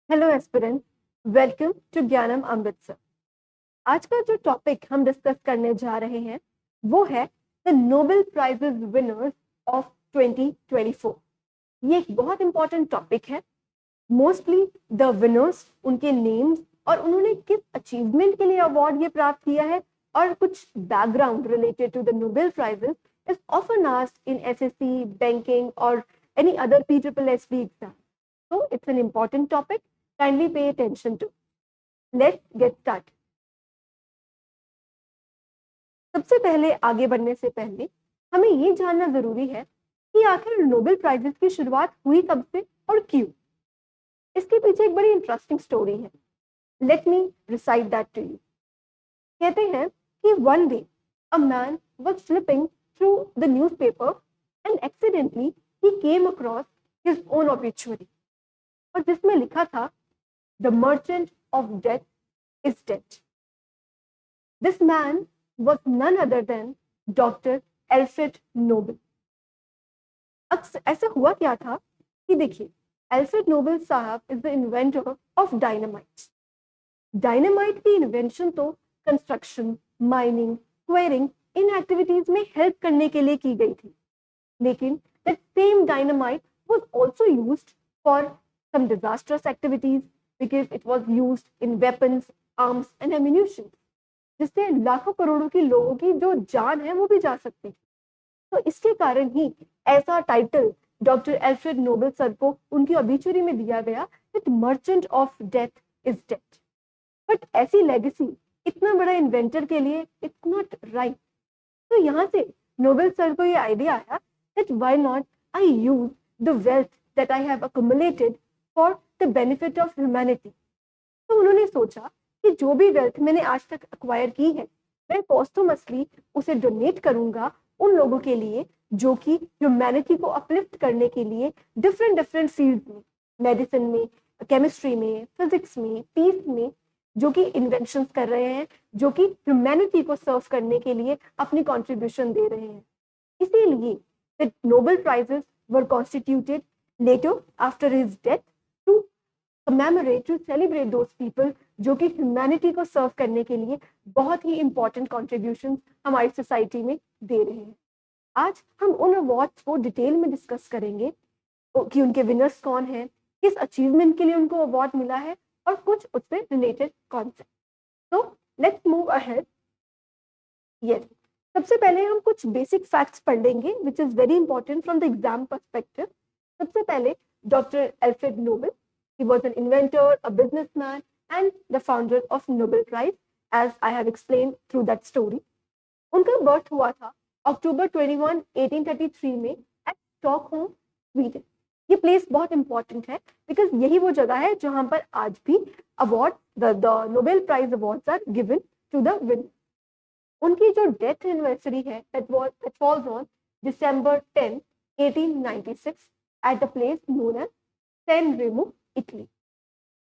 Hello aspirant, welcome to ज्ञानम अमृतसर। आज का जो टॉपिक हम डिस्कस करने जा रहे हैं वो है the Nobel prices winners of 2024। ये एक बहुत इंपॉर्टेंट टॉपिक है। मोस्टली द विनर्स, उनके नेम्स और उन्होंने किस अचीवमेंट के लिए अवार्ड ये प्राप्त किया है और कुछ background related to the Nobel prizes is often asked in SSC, banking और any other PSSB exam. So it's an important topic. Kindly pay attention to. Let's get started. सबसे पहले आगे बढ़ने से पहले हमें ये जानना जरूरी है कि आखिर नोबेल प्राइजेस की शुरुआत हुई कब से और क्यों। इसके पीछे एक बड़ी इंटरेस्टिंग स्टोरी है। Let me recite that to you. कहते हैं कि one day a man was flipping through the newspaper and accidentally he came across his own obituary, और जिसमें लिखा था the merchant of death is dead. This man was none other than Dr. Alfred Nobel. ऐसा हुआ क्या था कि देखिए, अल्फ्रेड नोबेल साहब is the inventor of dynamite. Dynamite की इन्वेंशन तो कंस्ट्रक्शन, माइनिंग, क्वेरिंग इन एक्टिविटीज में हेल्प करने के लिए की गई थी, लेकिन that same dynamite was also used for some disastrous activities because it was used in weapons, arms and ammunition, जिससे लाखों करोड़ों की लोगों की जो जान है वो भी जा सकती थी। तो इसके कारण ही ऐसा title doctor Alfred Nobel sir को उनकी ऑबिचुरी में दिया गया, that merchant of death is dead. But ऐसी लेगेसी इतना बड़ा इन्वेंटर के लिए इट्स नॉट राइट। तो यहाँ से नोबेल सर को ये आइडिया आया that why not I use the wealth that I have accumulated for the benefit of humanity. तो उन्होंने सोचा कि जो भी वेल्थ मैंने आज तक एक्वायर की है मैं पोस्टमसली उसे डोनेट करूंगा उन लोगों के लिए जो कि ह्यूमैनिटी को अपलिफ्ट करने के लिए डिफरेंट फील्ड में, मेडिसिन में, केमिस्ट्री में, फिजिक्स में, पीस में जो कि इन्वेंशंस कर रहे हैं, जो कि ह्यूमैनिटी को सर्व करने के लिए अपनी कॉन्ट्रीब्यूशन दे रहे हैं। इसीलिए the Nobel Prizes were constituted later after his death to commemorate, to celebrate those people जो कि ह्यूमैनिटी को सर्व करने के लिए बहुत ही इंपॉर्टेंट कॉन्ट्रीब्यूशन हमारी सोसाइटी में दे रहे हैं। आज हम उन अवार्ड्स को डिटेल में डिस्कस करेंगे कि उनके विनर्स कौन हैं, किस अचीवमेंट के लिए उनको अवार्ड मिला है और कुछ उससे रिलेटेड कॉन्सेप्ट। तो लेट्स मूव अहेड। यस, सबसे पहले हम कुछ बेसिक फैक्ट्स पढ़ लेंगे which is very important from the exam perspective. सबसे पहले doctor Alfred Nobel, he was an inventor, a businessman and the founder of Nobel Prize, as I have explained through that story. उनका birth हुआ था October 21, 1833 में at Stockholm, Sweden. ये place बहुत important है because यही वो जगह है जहां पर आज भी award, the Nobel prize awards are given to the winner. उनकी जो डेथ एनिवर्सरी है that falls on December 10, 1896 at the place known as San Remo, Italy.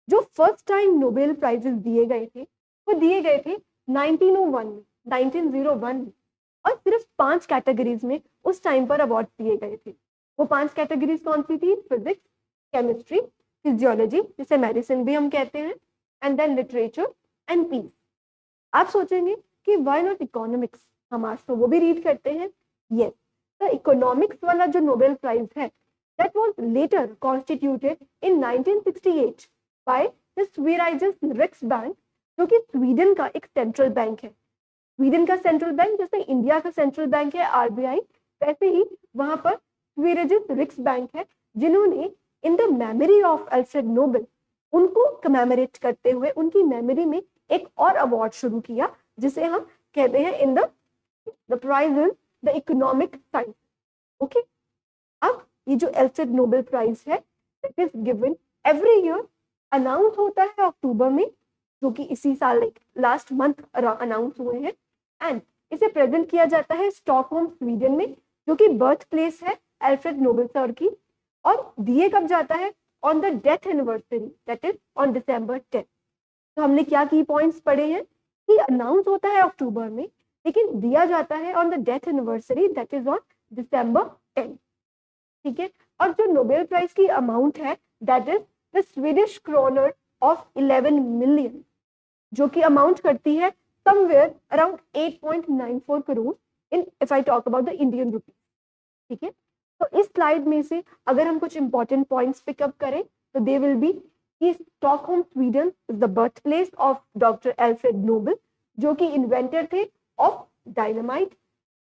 जो फर्स्ट टाइम नोबेल प्राइजेस दिए गए थे वो दिए गए थे 1901 में, और सिर्फ 5 कैटेगरीज में उस टाइम पर अवार्ड दिए गए थे। वो 5 कैटेगरीज कौन सी थी? फिजिक्स, केमिस्ट्री, फिजियोलॉजी जिसे मेडिसिन भी हम कहते हैं, and then literature and peace. आप सोचेंगे कि व्हाई नॉट इकोनॉमिक्स, हम आज तो वो भी रीड करते हैं। यस, तो इकोनॉमिक्स वाला जो नोबेल प्राइज है that was later constituted in 1968 by the Sveriges Riksbank, जो कि स्वीडन का एक सेंट्रल बैंक है। स्वीडन का सेंट्रल बैंक जैसे इंडिया का सेंट्रल बैंक है आरबीआई, वैसे ही वहां पर स्वेरिजेस रिक्स बैंक है, जिन्होंने in the memory of Alfred Nobel उनको कमेमोरेट करते हुए उनकी मेमोरी में एक और अवार्ड शुरू किया जिसे हम कहते हैं in the prize in the economic science. Okay, अब ये जो अल्फ्रेड नोबेल प्राइज है that is given every year, announce होता है अक्टूबर में, जो कि इसी साल लास्ट मंथ अनाउंस हुए हैं, एंड इसे प्रेजेंट किया जाता है स्टॉकहोम, स्वीडन में, जो कि बर्थ प्लेस है अल्फ्रेड नोबेल सर की। और दिए कब जाता है? On the death anniversary, that is on December 10। तो हमने क्या की पॉइंट्स पढ़े हैं कि अनाउंस होता है अक्टूबर में, लेकिन दिया जाता है on the death anniversary, that is on December 10। ठीक है, और जो नोबेल प्राइज की अमाउंट है that is the Swedish kronor of 11 million, जो कि अमाउंट करती है somewhere around 8.94 crore in if I talk about the Indian rupees. ठीक है, तो इस स्लाइड में से अगर हम कुछ इंपॉर्टेंट पॉइंट्स पिकअप करें तो दे विल बी कि Stockholm Sweden is the birth place of doctor Alfred Nobel, जो कि इन्वेंटर थे ऑफ डायनामाइट।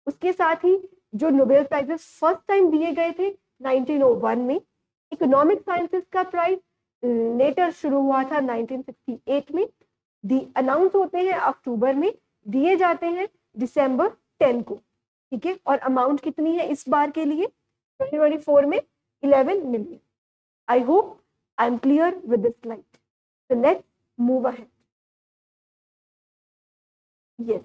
उसके साथ ही जो नोबेल प्राइजेस फर्स्ट टाइम दिए गए थे 1901 में, इकोनॉमिक साइंसेस का प्राइज लेटर शुरू हुआ था 1968 में, अनाउंस होते हैं अक्टूबर में, दिए जाते हैं दिसंबर 10 को। ठीक है, और अमाउंट कितनी है इस बार के लिए 2024 में 11 million. I hope I am clear with this slide, so let's move ahead. Yes,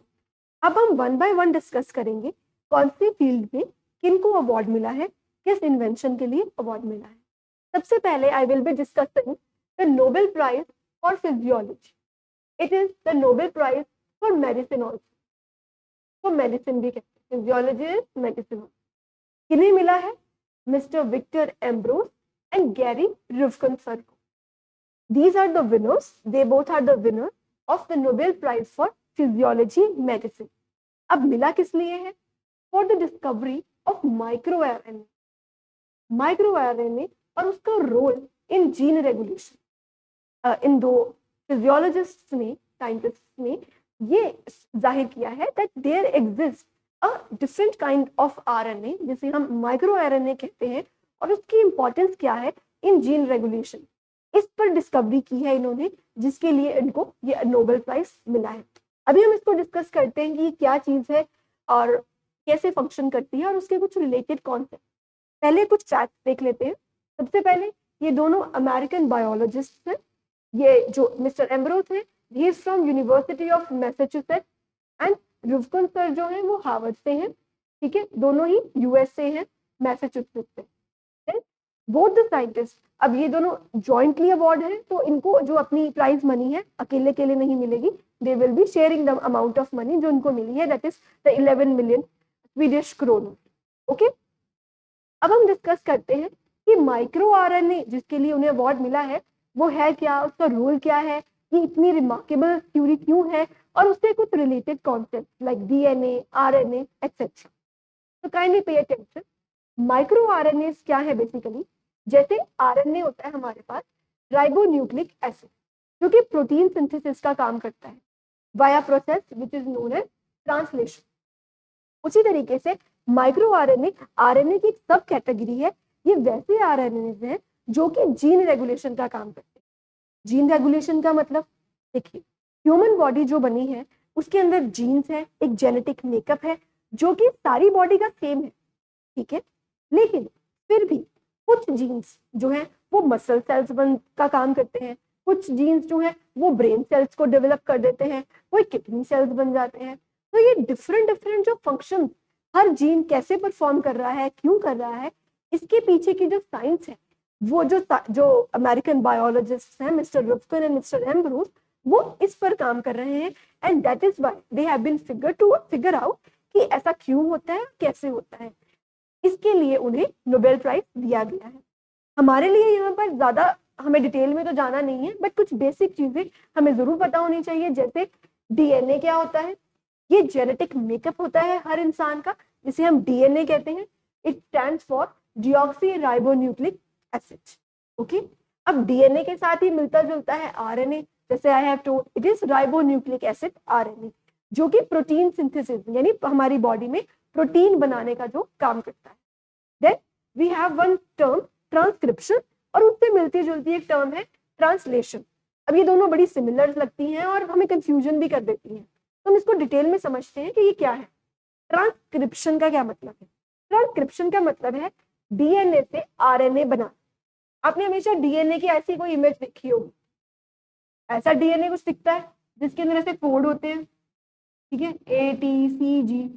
अब हम वन बाय वन डिस्कस करेंगे कौन सी फील्ड में किनको अवार्ड मिला है, किस इन्वेंशन के लिए अवार्ड मिला है। सबसे पहले I will be discussing the Nobel prize for physiology. It is the Nobel prize for medicine also, तो मेडिसिन भी कहते हैं, फिजियोलॉजी इज मेडिसिन। किन्हें मिला है? Mister Victor Ambros and Gary Ruvkun sir को। These are the winners, they both are the winner of the Nobel Prize for Physiology Medicine. अब मिला किस लिए है? For the discovery of microRNA, microRNA और उसका रोल इन जीन रेगुलेशन। इन दो फिजियोलॉजिस्ट ने, साइंटिस्ट ने ये जाहिर किया है that there exist a different kind of RNA, जिसे हम माइक्रो आरएनए कहते हैं, और उसकी इंपॉर्टेंस क्या है इन जीन रेगुलेशन। इस पर डिस्कवरी की है इन्होंने, जिसके लिए इनको ये नोबेल प्राइज मिला है। अभी हम इसको डिस्कस करते हैं कि क्या चीज है और कैसे फंक्शन करती है और उसके कुछ रिलेटेड कॉन्सेप्ट। पहले कुछ फैक्ट्स देख लेते हैं। सबसे पहले ये दोनों अमेरिकन बायोलॉजिस्ट हैं। ये जो मिस्टर एम्ब्रोस है, he is from university of Massachusetts and Ruvkun sir जो है वो हार्वर्ड से हैं। ठीक है, दोनों ही यूएस से हैं, मैसाचुसेट्स से। बोथ द साइंटिस्ट, अब ये दोनों जॉइंटली अवार्ड है, तो इनको जो अपनी प्राइज मनी है अकेले के लिए नहीं मिलेगी, दे will be sharing the amount of money जो इनको मिली है, that is the 11 million Swedish kronor. Okay, अब हम डिस्कस करते हैं कि माइक्रो आरएनए जिसके लिए उन्हें अवार्ड मिला है वो है क्या, उसका रोल क्या है, ये इतनी रिमार्केबल थ्योरी क्यों है, और उससे कुछ related concept like DNA, RNA etcetera. तो kindly pay attention. Micro RNA क्या है? बेसिकली जैसे आरएनए होता है हमारे पास राइबोन्यूक्लिक एसिड, जो कि प्रोटीन सिंथेसिस का काम करता है via process which is known as translation. उसी तरीके से माइक्रो आरएनए आरएनए की सब कैटेगरी है। ये वैसे आरएनए हैं जो कि जीन रेगुलेशन का काम करते हैं। जीन रेगुलेशन का मतलब देखिए, ह्यूमन बॉडी जो बनी है उसके अंदर जीन्स है, एक जेनेटिक मेकअप है जो कि सारी बॉडी का सेम है। ठीक है, लेकिन फिर भी कुछ जीन्स जो है वो मसल सेल्स का काम करते हैं, कुछ जीन्स जो है वो ब्रेन सेल्स को डेवलप कर देते हैं, कोई किडनी सेल्स बन जाते हैं। तो ये डिफरेंट डिफरेंट जो फंक्शन हर जीन कैसे परफॉर्म कर रहा है, क्यों कर रहा है, इसके पीछे की जो साइंस है वो जो अमेरिकन बायोलॉजिस्ट हैं mister Ruvkun and mister Ambros, वो इस पर काम कर रहे हैं। And that is why they have been figure out कि ऐसा क्यों होता है, कैसे होता है। इसके लिए उन्हें नोबेल प्राइज दिया गया है। हमारे लिए यहाँ पर ज्यादा हमें डिटेल में तो जाना नहीं है, बट कुछ बेसिक चीजें हमें जरूर पता होनी चाहिए। जैसे डीएनए क्या होता है? ये जेनेटिक मेकअप होता है हर इंसान का, जिसे हम डीएनए कहते हैं। It stands for deoxy ribonucleic acid. Okay, अब डीएनए के साथ ही मिलता जुलता है आरएनए। जैसे I have told, it is ribonucleic acid RNA, जो कि प्रोटीन सिंथेसिस यानी हमारी बॉडी में प्रोटीन बनाने का जो काम करता है। Then we have one term transcription, और उससे मिलती जुलती एक टर्म है ट्रांसलेशन। अब ये दोनों बड़ी सिमिलर लगती हैं और हमें कंफ्यूजन भी कर देती हैं, तो हम इसको डिटेल में समझते हैं कि ये क्या है। ट्रांसक्रिप्शन का क्या मतलब है? ट्रांसक्रिप्शन का मतलब है डीएनए से आरएनए बना। आपने हमेशा डीएनए की ऐसी कोई इमेज देखी होगी, ऐसा डीएनए कुछ दिखता है जिसके अंदर ऐसे कोड होते हैं। ठीक है, ATCG,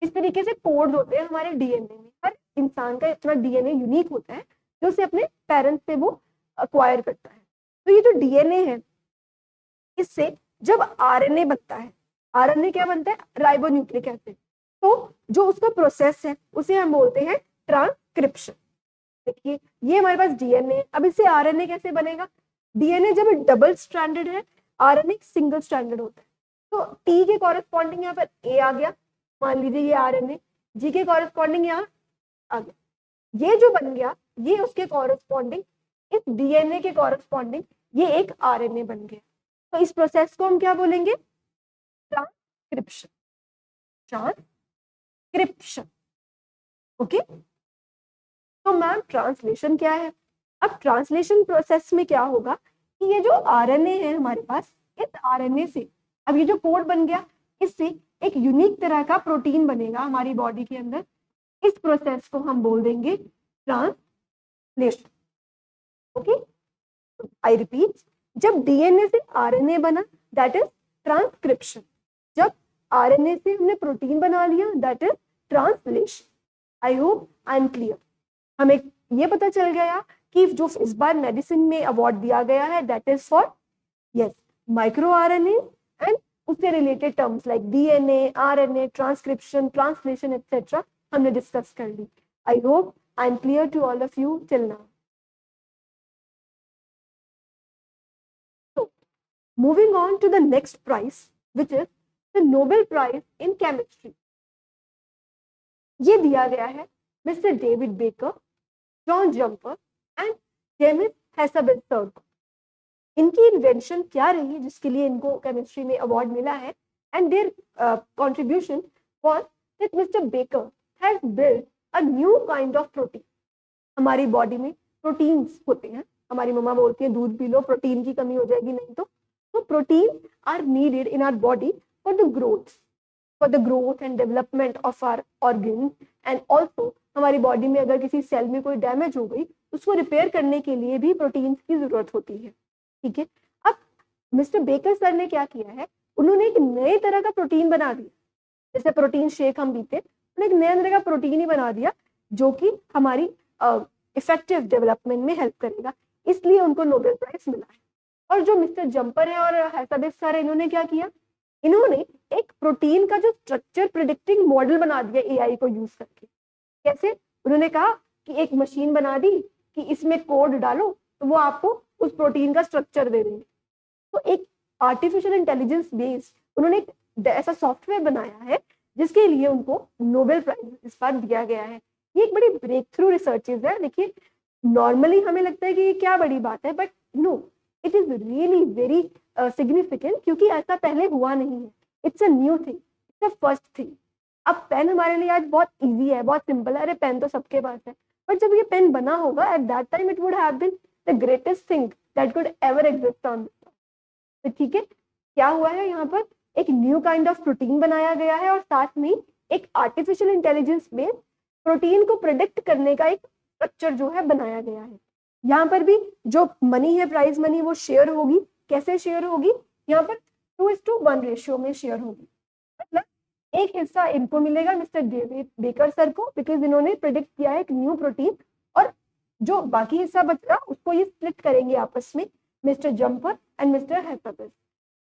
इस तरीके से कोड्स होते हैं हमारे डीएनए में। हर इंसान का इतना डीएनए यूनिक होता है जो उसे अपने पेरेंट्स से वो अक्वायर करता है। तो ये जो डीएनए है, इससे जब आरएनए बनता है, आरएनए क्या बनता है? Ribonucleic acid. तो जो उसका प्रोसेस है उसे हम बोलते हैं ट्रांसक्रिप्शन। देखिए ये हमारे पास डीएनए, अब इससे आरएनए कैसे बनेगा? डीएनए जब डबल स्ट्रैंडेड है, आरएनए सिंगल स्ट्रैंडेड होता है। तो टी के कॉरेस्पॉन्डिंग यहाँ पर ए आ गया, मान लीजिए ये आरएनए, जी के कॉरेस्पॉन्डिंग यहाँ आ गया, ये जो बन गया ये उसके कॉरेस्पॉन्डिंग, इस डीएनए के कॉरेस्पॉन्डिंग ये एक आरएनए बन गया। तो इस प्रोसेस को हम क्या बोलेंगे? ट्रांसक्रिप्शन। Transcription, okay. तो मैम ट्रांसलेशन क्या है? अब ट्रांसलेशन प्रोसेस में क्या होगा कि ये जो आरएनए है हमारे पास, इस आरएनए से अब ये जो कोड बन गया, इससे एक यूनिक तरह का प्रोटीन बनेगा हमारी बॉडी के अंदर। इस प्रोसेस को हम बोल देंगे ट्रांसलेशन, ओके। आई रिपीट, जब डीएनए से आरएनए बना दैट इज ट्रांसक्रिप्शन, जब आरएनए से हमने प्रोटीन बना लिया that is translation. I hope I am clear. हमें ये पता चल गया कि जो इस बार मेडिसिन में अवार्ड दिया गया है that is for yes micro RNA and उससे related terms like DNA, RNA, transcription, translation etcetera हमने डिस्कस कर ली। I hope I am clear to all of you till now. Moving on to the next prize, which is the Nobel Prize in Chemistry. ये दिया गया है mister David Baker, John Jumper and James Hassabis sir को। इनकी invention क्या रही है जिसके लिए इनको केमिस्ट्री में अवार्ड मिला है? And there contribution was that mister baker has built a new kind of protein. हमारी बॉडी में प्रोटीन्स होते हैं, हमारी मम्मा बोलती है दूध पी लो, प्रोटीन की कमी हो जाएगी नहीं तो। So proteins are needed in our body for the growth and development of our organs, and also हमारी बॉडी में अगर किसी सेल में कोई डैमेज हो गई उसको रिपेयर करने के लिए भी प्रोटीन्स की जरूरत होती है, ठीक है। अब मिस्टर बेकर सर ने क्या किया है, उन्होंने एक नए तरह का प्रोटीन बना दिया। जैसे प्रोटीन शेक हम पीते, उन्होंने एक नया तरह का प्रोटीन ही बना दिया जो कि हमारी इफेक्टिव डेवलपमेंट में हेल्प करेगा, इसलिए उनको नोबेल प्राइज मिला है। और जो मिस्टर जम्पर है और हेसाबेथ सर है, इन्होंने क्या किया, इन्होंने एक प्रोटीन का जो स्ट्रक्चर प्रिडिक्टिंग मॉडल बना दिया एआई को यूज करके। कैसे? उन्होंने कहा कि एक मशीन बना दी कि इसमें कोड डालो तो वो आपको उस प्रोटीन का स्ट्रक्चर दे देंगे। तो एक आर्टिफिशियल इंटेलिजेंस बेस्ड उन्होंने एक ऐसा सॉफ्टवेयर बनाया है जिसके लिए उनको नोबेल प्राइज इस बार दिया गया है। ये एक बड़ी ब्रेक थ्रू रिसर्चेज है। देखिए नॉर्मली हमें लगता है कि ये क्या बड़ी बात है, but no, it is really very significant, क्योंकि ऐसा पहले हुआ नहीं है। It's a new thing, it's a first thing. अब पेन हमारे लिए आज बहुत इजी है, बहुत सिंपल है, अरे पेन तो सबके पास है, बट जब ये पेन बना होगा at that time it would have been the greatest thing that could ever exist on this earth. तो ठीक है, क्या हुआ है यहाँ पर, एक न्यू काइंड ऑफ प्रोटीन बनाया गया है और साथ में एक आर्टिफिशियल इंटेलिजेंस बेस्ड प्रोटीन को प्रिडिक्ट करने का एक स्ट्रक्चर जो है बनाया गया है। यहाँ पर भी जो मनी है, प्राइज मनी, वो शेयर होगी। कैसे शेयर होगी? यहाँ पर 2:1 रेशियो में शेयर होगी। मतलब एक हिस्सा इनको मिलेगा मिस्टर डेविड बेकर सर को, बिकॉज इन्होंने प्रिडिक्ट किया है एक न्यू प्रोटीन, और जो बाकी हिस्सा बच रहा उसको ये स्प्लिट करेंगे आपस में मिस्टर जम्पर एंड मिस्टर हेसाबेथ,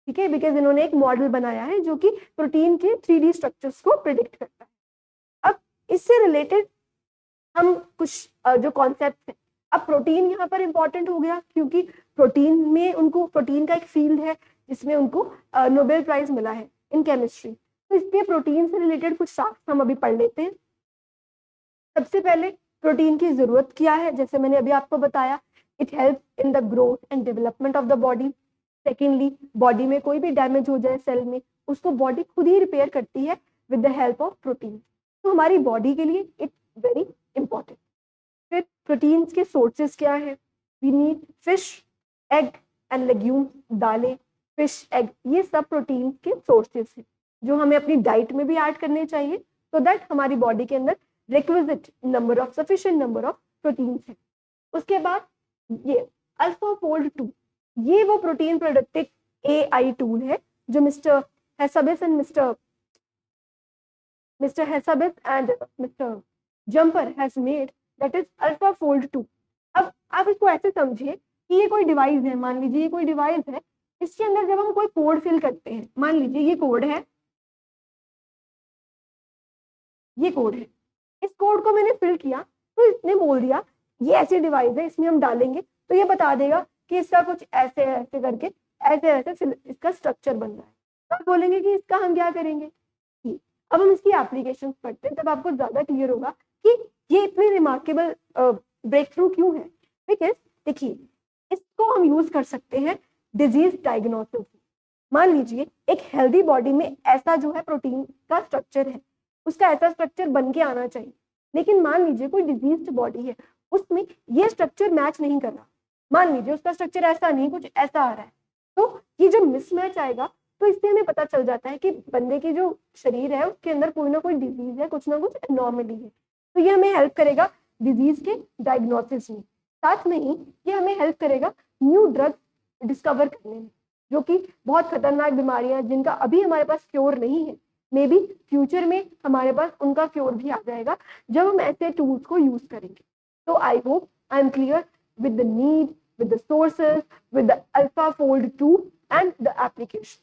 ठीक है, बिकॉज इन्होंने एक मॉडल बनाया है जो कि प्रोटीन के 3D स्ट्रक्चर्स को प्रिडिक्ट करता है। अब इससे रिलेटेड हम कुछ जो कॉन्सेप्ट है, अब प्रोटीन यहाँ पर इंपॉर्टेंट हो गया क्योंकि प्रोटीन में उनको, प्रोटीन का एक फील्ड है जिसमें उनको नोबेल प्राइज मिला है इन केमिस्ट्री। तो इसलिए प्रोटीन से रिलेटेड कुछ फैक्ट्स हम अभी पढ़ लेते हैं। सबसे पहले प्रोटीन की जरूरत क्या है, जैसे मैंने अभी आपको बताया, it help in the growth and development of the body. Secondly, body में कोई भी डैमेज हो जाए सेल में, उसको बॉडी खुद ही रिपेयर करती है with the help of protein. तो हमारी बॉडी के लिए इट वेरी इंपॉर्टेंट। फिर प्रोटीन्स के सोर्सेज क्या है? We need fish, egg and legumes, दालें, फिश, एग, ये सब प्रोटीन के सोर्सेज हैं जो हमें अपनी डाइट में भी ऐड करने चाहिए, सो दैट हमारी बॉडी के अंदर requisite number of, sufficient number of proteins है। उसके बाद ये अल्फाफोल्ड 2, ये वो प्रोटीन प्रोडक्टिव AI टूल है जो mister Hassabis and mister Jumper has made, that is AlphaFold 2। अब आप इसको ऐसे समझिए कि ये कोई डिवाइस है, मान लीजिए ये कोई डिवाइस है, इसके अंदर जब हम कोई कोड फिल करते हैं, मान लीजिए ये कोड है, ये कोड है, इस कोड को मैंने फिल किया तो इसने बोल दिया ये ऐसी डिवाइस है, इसमें हम डालेंगे तो ये बता देगा कि इसका कुछ ऐसे ऐसे करके ऐसे ऐसे इसका स्ट्रक्चर बन रहा है। तब बोलेंगे कि इसका हम क्या करेंगे। अब हम इसकी एप्लीकेशन पढ़ते हैं, तब आपको ज्यादा क्लियर होगा कि ये इतनी रिमार्केबल ब्रेक थ्रू क्यों है। बिकॉज देखिए, इसको हम यूज कर सकते हैं डिजीज डायग्नोसिस। मान लीजिए एक हेल्दी बॉडी में ऐसा जो है प्रोटीन का स्ट्रक्चर है, उसका ऐसा स्ट्रक्चर बन के आना चाहिए, लेकिन मान लीजिए कोई डिजीज बॉडी है, उसमें ये स्ट्रक्चर मैच नहीं कर रहा। मान लीजिए उसका स्ट्रक्चर ऐसा नहीं, कुछ ऐसा आ रहा है, तो ये जो मिसमैच आएगा, तो इससे हमें पता चल जाता है कि बंदे की जो शरीर है उसके अंदर कोई ना कोई डिजीज है, कुछ ना कुछ एनॉर्मली है। तो ये हमें हेल्प करेगा डिजीज के डायग्नोसिस में। साथ में ही ये हमें हेल्प करेगा न्यू ड्रग डिस्कवर करने में, जो कि बहुत खतरनाक बीमारियां जिनका अभी हमारे पास क्योर नहीं है, मे बी फ्यूचर में हमारे पास उनका क्योर भी आ जाएगा जब हम ऐसे टूल्स को यूज करेंगे। तो आई hope I am clear with the need, with the sources, with the AlphaFold 2 and the application.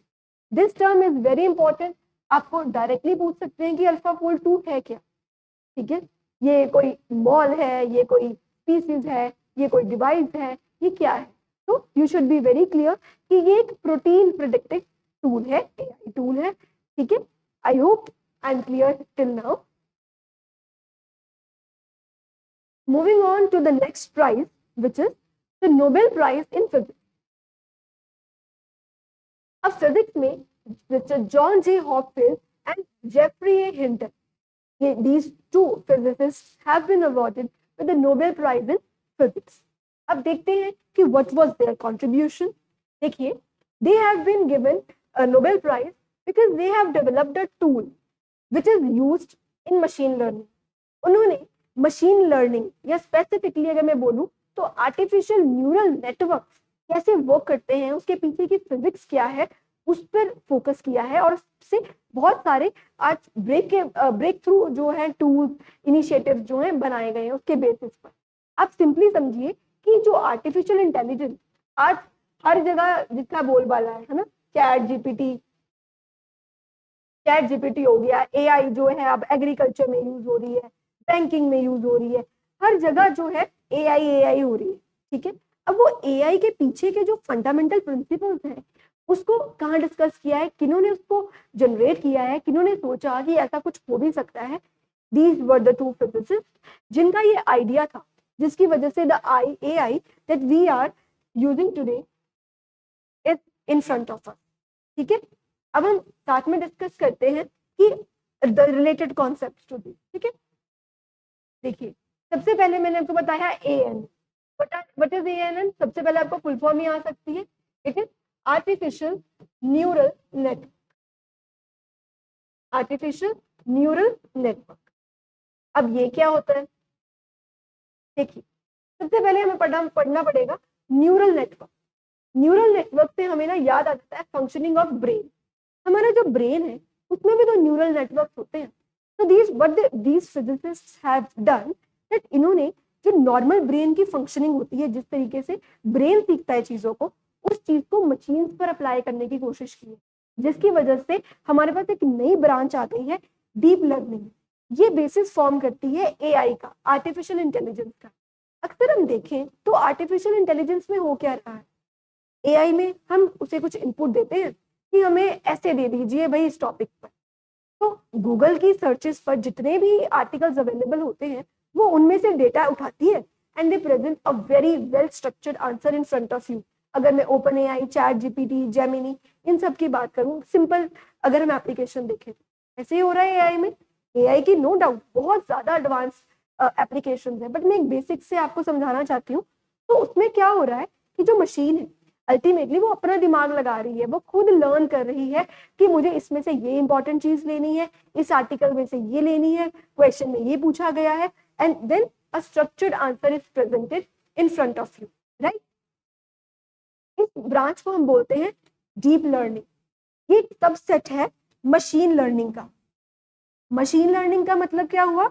This term is very important. आपको डायरेक्टली पूछ सकते हैं कि AlphaFold 2 है क्या, ठीक है, ये कोई मॉल है, ये कोई स्पीसीज है, ये कोई डिवाइस है, ये क्या है। तो you should be very clear कि ये एक प्रोटीन प्रिडिक्टिव टूल है, AI टूल है, ठीक है। आई hope I am clear till now. Moving on to the next prize, which is the Nobel Prize in Physics. अब फिजिक्स में John J Hopfield and Geoffrey A Hinton, these two physicists have been awarded with the Nobel Prize in Physics. अब देखते हैं कि what was their contribution. देखिए, they have been given a Nobel Prize because they have developed a tool which is used in machine learning. उन्होंने machine learning या specifically अगर मैं बोलूं तो आर्टिफिशियल न्यूरल नेटवर्क कैसे वर्क करते हैं, उसके पीछे की फिजिक्स क्या है, उस पर फोकस किया है और उससे बहुत सारे आज ब्रेक थ्रू जो है टूल्स इनिशिएटिव जो है बनाए गए हैं उसके बेसिस पर। आप सिंपली समझिए कि जो आर्टिफिशियल इंटेलिजेंस आज हर जगह जितना बोलबाला है ना, चैट जीपीटी हो गया, AI जो है अब एग्रीकल्चर में यूज हो रही है, बैंकिंग में यूज हो रही है, हर जगह जो है AI हो रही है, ठीक है। अब वो AI के पीछे के जो फंडामेंटल प्रिंसिपल्स हैं उसको कहाँ डिस्कस किया है, किन्होंने उसको जनरेट किया है, किन्होंने सोचा कि ऐसा कुछ हो भी सकता है। These were the two physicist जिनका ये आइडिया था, जिसकी वजह से the AI that we are using today is in front of us, ठीक है। अब हम साथ में डिस्कस करते हैं कि the related concepts to this, ठीक है। देखिए, सबसे पहले मैंने आपको बताया ANN। What is ANN? सबसे पहले आपको फुल फॉर्म ही आ सकती है, it is artificial neural network. Artificial neural network. अब ये क्या होता है, देखिए, सबसे पहले हमें पढ़ना पड़ेगा न्यूरल नेटवर्क। न्यूरल नेटवर्क से हमें ना याद आ जाता है फंक्शनिंग ऑफ ब्रेन। हमारा जो ब्रेन है उसमें भी तो न्यूरल नेटवर्क होते हैं। तो these physicists have done that इन्होंने जो नॉर्मल ब्रेन की फंक्शनिंग होती है, जिस तरीके से ब्रेन सीखता है चीजों को, उस चीज को मशीन्स पर अप्लाई करने की कोशिश की है, जिसकी वजह से हमारे पास एक नई ब्रांच आ गई है, डीप लर्निंग। ये बेसिस फॉर्म करती है AI का, आर्टिफिशियल इंटेलिजेंस का। अक्सर हम देखें तो आर्टिफिशियल इंटेलिजेंस में हो क्या रहा है, AI में हम उसे कुछ इनपुट देते हैं कि हमें ऐसे दे दीजिए भाई इस टॉपिक पर, तो गूगल की सर्चेस पर जितने भी आर्टिकल्स अवेलेबल होते हैं वो उनमें से डेटा उठाती है and they present a very well structured answer in front of you. अगर मैं open AI, chat GPT, Gemini, इन सब की बात करूं, सिंपल अगर हम एप्लीकेशन देखें तो ऐसे ही हो रहा है AI में। AI की नो डाउट बहुत ज्यादा एडवांस एप्लीकेशन है, बट मैं एक बेसिक से आपको समझाना चाहती हूँ। तो उसमें क्या हो रहा है कि जो मशीन है अल्टीमेटली वो अपना दिमाग लगा रही है, वो खुद लर्न कर रही है कि मुझे इसमें से ये इंपॉर्टेंट चीज लेनी है, इस आर्टिकल में से ये लेनी है, क्वेश्चन में ये पूछा गया है, and then a structured answer is presented in front of you, right. इस ब्रांच को हम बोलते हैं डीप लर्निंग। ये एक सबसेट है मशीन लर्निंग का। मशीन लर्निंग का मतलब क्या हुआ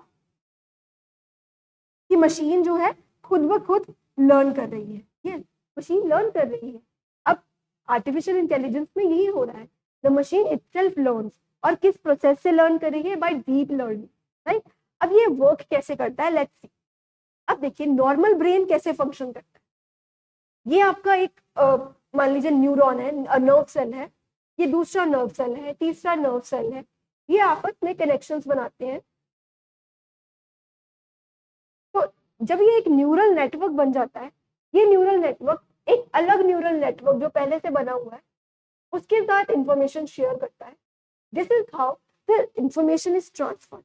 कि मशीन जो है खुद ब खुद लर्न कर रही है, ये मशीन लर्न कर रही है। अब आर्टिफिशियल इंटेलिजेंस में यही हो रहा है, द मशीन इटसेल्फ लर्न्स। और किस प्रोसेस से लर्न कर रही है? By deep learning, right. अब ये वर्क कैसे करता है, लेट्स सी। अब देखिए नॉर्मल ब्रेन कैसे फंक्शन करता है। ये आपका एक मान लीजिए न्यूरॉन है, नर्व सेल है, ये दूसरा नर्व सेल है, तीसरा नर्व सेल है, ये आपस में कनेक्शंस बनाते हैं। तो जब ये एक न्यूरल नेटवर्क बन जाता है, ये न्यूरल नेटवर्क एक अलग न्यूरल नेटवर्क जो पहले से बना हुआ है उसके साथ इंफॉर्मेशन शेयर करता है। This is how the information is transferred.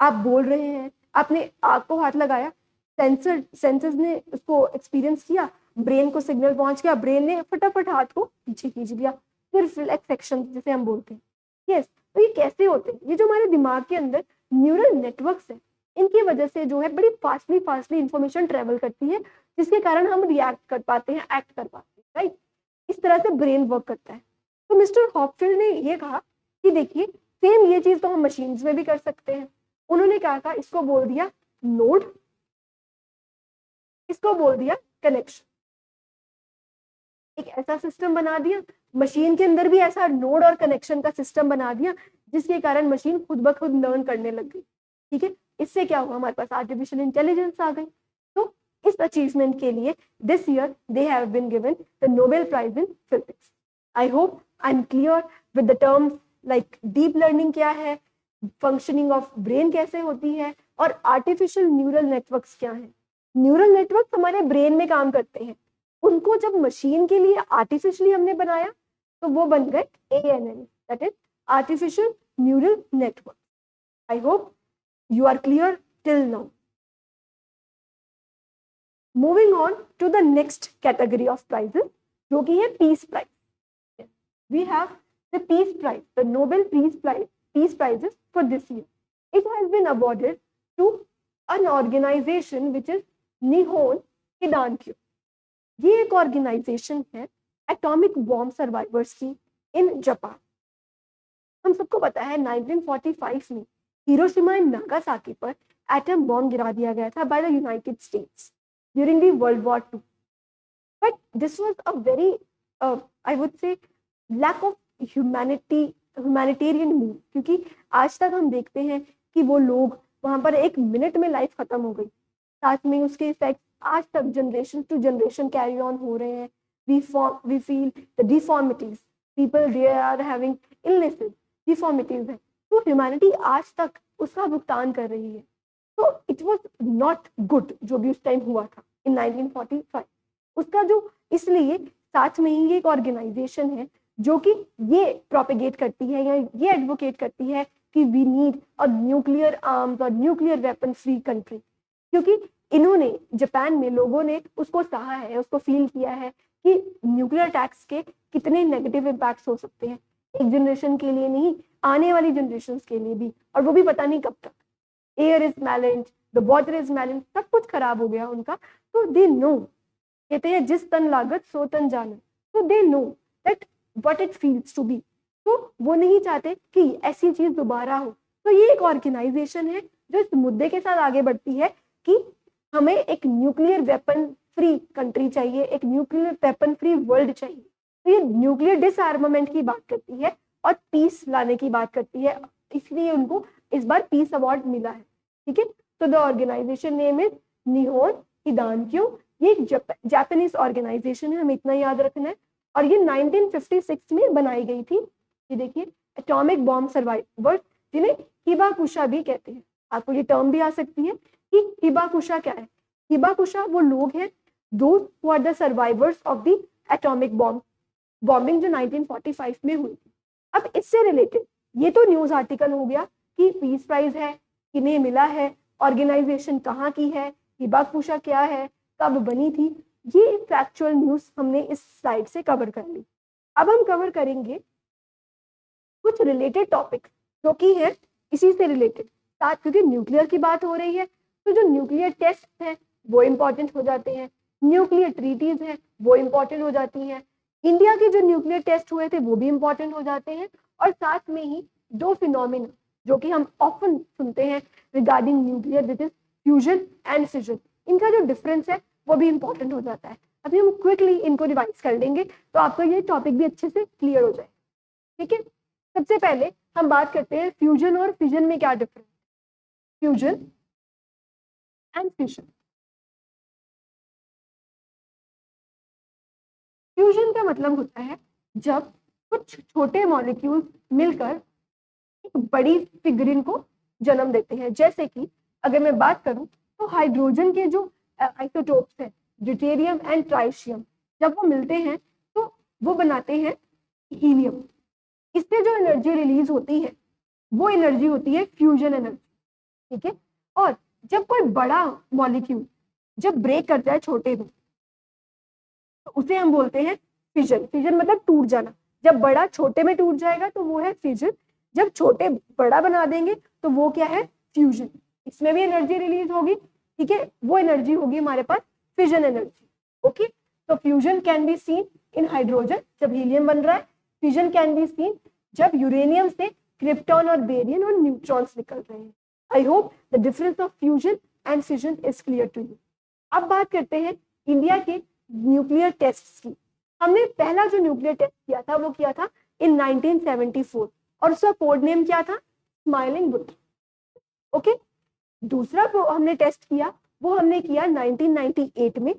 आप बोल रहे हैं, आपने आंख को हाथ लगाया, सेंसर्स ने उसको एक्सपीरियंस किया, ब्रेन को सिग्नल पहुंच गया, ब्रेन ने फटाफट हाथ को पीछे खींच लिया, फिर रिफ्लेक्स एक्शन जिसे हम बोलते हैं। यस, तो ये कैसे होते हैं? ये जो हमारे दिमाग के अंदर न्यूरल नेटवर्क्स है, इनकी वजह से जो है बड़ी फास्टली इंफॉर्मेशन ट्रेवल करती है, जिसके कारण हम रिएक्ट कर पाते हैं, एक्ट कर पाते हैं, राइट। इस तरह से ब्रेन वर्क करता है। तो मिस्टर हॉपफील्ड ने ये कहा कि देखिए सेम ये चीज तो हम मशीन्स में भी कर सकते हैं। उन्होंने क्या कहा, इसको बोल दिया नोड, इसको बोल दिया कनेक्शन। एक ऐसा सिस्टम बना दिया, मशीन के अंदर भी ऐसा नोड और कनेक्शन का सिस्टम बना दिया, जिसके कारण मशीन खुद ब खुद लर्न करने लग गई। ठीक है, इससे क्या हुआ, हमारे पास आर्टिफिशियल इंटेलिजेंस आ गई। तो इस अचीवमेंट के लिए this year they have been given the Nobel prize in physics. I hope I am clear with the terms like deep learning क्या है, फंक्शनिंग ऑफ ब्रेन कैसे होती है, और आर्टिफिशियल न्यूरल नेटवर्क्स क्या है। न्यूरल नेटवर्क हमारे ब्रेन में काम करते हैं, उनको जब मशीन के लिए आर्टिफिशियली हमने बनाया तो वो बन गए ANN, that is artificial neural network. I hope you are clear till now. Moving on to the next category of prizes, जो कि है peace prize. We have the peace prize, the Nobel peace prizes for this year. It has been awarded to an organization which is Nihon Hidankyo. ये एक organisation है atomic bomb survivors की in Japan. हम सबको पता है 1945 में Hiroshima and Nagasaki पर एटम बॉम्ब गिरा दिया गया था by the United States during the world war 2। But this was a very I would say lack of humanitarian move, क्योंकि आज तक हम देखते हैं कि वो लोग वहां पर एक मिनट में लाइफ खत्म हो गई, साथ में उसके इफेक्ट आज तक generation to generation carry on हो रहे हैं। we feel the deformities, people they are having illnesses, deformities है, तो ह्यूमैनिटी आज तक उसका भुगतान कर रही है। तो इट वॉज नॉट गुड जो भी उस टाइम हुआ था इन 1945। उसका जो इसलिए साथ में ही एक ऑर्गेनाइजेशन है जो कि ये प्रोपेगेट करती है या ये एडवोकेट करती है कि we need a nuclear arms और न्यूक्लियर वेपन फ्री कंट्री, क्योंकि इन्होंने जापान में लोगों ने उसको सहा है, उसको फील किया है कि न्यूक्लियर अटैक्स के कितने नेगेटिव इम्पैक्ट्स हो सकते हैं, एक जनरेशन के लिए नहीं, आने वाली जनरेशन के लिए भी, और वो भी पता नहीं कब तक। Air is malignant, the water is malignant, सब कुछ खराब हो गया उनका। तो दे नो, कहते हैं जिस तन लागत सो तन जानत, तो they know that what it feels to be. तो वो नहीं चाहते कि ऐसी चीज दोबारा हो। तो ये एक ऑर्गेनाइजेशन है जो इस मुद्दे के साथ आगे बढ़ती है कि हमें एक न्यूक्लियर वेपन फ्री कंट्री चाहिए, एक न्यूक्लियर वेपन फ्री वर्ल्ड चाहिए। तो ये न्यूक्लियर डिसआर्मामेंट की बात करती है और पीस लाने की बात करती है, इसलिए उनको इस बार पीस अवार्ड मिला है। ठीक है, तो द ऑर्गेनाइजेशन नेम इज निहोन हिदानक्यो। ये एक जापानीज ऑर्गेनाइजेशन है, हमें इतना याद रखना है, और ये 1956 में बनाई गई थी। ये देखिए एटॉमिक बॉम्ब सर्वाइवर्स, जिन्हें हिबाकुशा भी कहते हैं। आपको ये टर्म भी आ सकती है कि हिबाकुशा क्या है। हिबाकुशा वो लोग हैं those who are the survivors of the atomic bombing जो 1945 में हुई थी। अब इससे रिलेटेड ये तो न्यूज आर्टिकल हो गया कि पीस प्राइज है, किन्हें मिला है, ऑर्गेनाइजेशन कहाँ की है, हिबाकुशा क्या है, कब बनी थी, ये फैक्चुअल न्यूज हमने इस स्लाइड से कवर कर ली। अब हम कवर करेंगे कुछ रिलेटेड टॉपिक जो कि है इसी से रिलेटेड साथ, क्योंकि न्यूक्लियर की बात हो रही है तो जो न्यूक्लियर टेस्ट है वो इम्पोर्टेंट हो जाते हैं, न्यूक्लियर ट्रीटीज है वो इम्पोर्टेंट हो जाती हैं, इंडिया के जो न्यूक्लियर टेस्ट हुए थे वो भी इम्पोर्टेंट हो जाते हैं, और साथ में ही दो फिनोमिना जो कि हम ऑफन सुनते हैं regarding nuclear, which is fusion and fission, इनका जो डिफरेंस है वो भी इम्पोर्टेंट हो जाता है। अभी हम क्विकली इनको रिवाइज कर लेंगे तो आपका ये टॉपिक भी अच्छे से क्लियर हो जाए। ठीक है, सबसे पहले हम बात करते हैं फ्यूजन और फिजन में क्या difference, fusion and fission. Fusion का मतलब होता है जब कुछ छोटे मॉलिक्यूल्स मिलकर एक बड़ी फिगरिन को जन्म देते हैं। जैसे कि अगर मैं बात करूं तो हाइड्रोजन के जो आइसोटोप्स है ड्यूटेरियम एंड ट्राइशियम, जब वो मिलते हैं तो वो बनाते हैं हीलियम। इससे जो एनर्जी रिलीज होती है वो एनर्जी होती है फ्यूजन एनर्जी, ठीक है। और जब कोई बड़ा मॉलिक्यूल जब ब्रेक करता है छोटे में तो उसे हम बोलते हैं फिजन। फिजन मतलब टूट जाना। जब बड़ा छोटे में टूट जाएगा तो वो है फिजन, जब छोटे बड़ा बना देंगे तो वो क्या है, फ्यूजन। इसमें भी एनर्जी रिलीज होगी, ठीक है, वो एनर्जी होगी हमारे पास फिजन एनर्जी। ओके, तो fusion can be seen in hydrogen जब हीलियम बन रहा है, फ्यूजन कैन बी सीन जब यूरेनियम से क्रिप्टॉन और बेरियम और न्यूट्रॉन्स निकल रहे हैं। I hope the difference of fusion and fission is clear to you. अब बात करते हैं इंडिया के न्यूक्लियर टेस्ट की। हमने पहला जो न्यूक्लियर टेस्ट किया था वो किया था इन 1974 और उसका कोड नेम क्या था, स्माइलिंग बुद्ध। ओके, दूसरा जो हमने टेस्ट किया वो हमने किया 1998 में,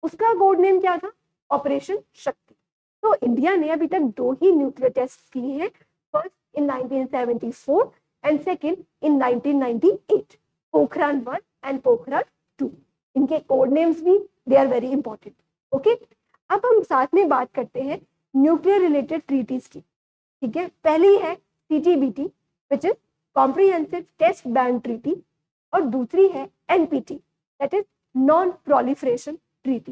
उसका कोड नेम क्या था, ऑपरेशन शक्ति। तो इंडिया ने अभी तक 2 ही न्यूक्लियर टेस्ट किए हैं, first in 1974 and second in 1998, Pokhran 1 and Pokhran 2। इनके कोड नेम्स भी they are very important. Okay, अब हम साथ में बात करते हैं न्यूक्लियर रिलेटेड ट्रीटीज की, ठीक है। पहली है CTBT which is comprehensive test ban treaty, और दूसरी है NPT that is non proliferation treaty.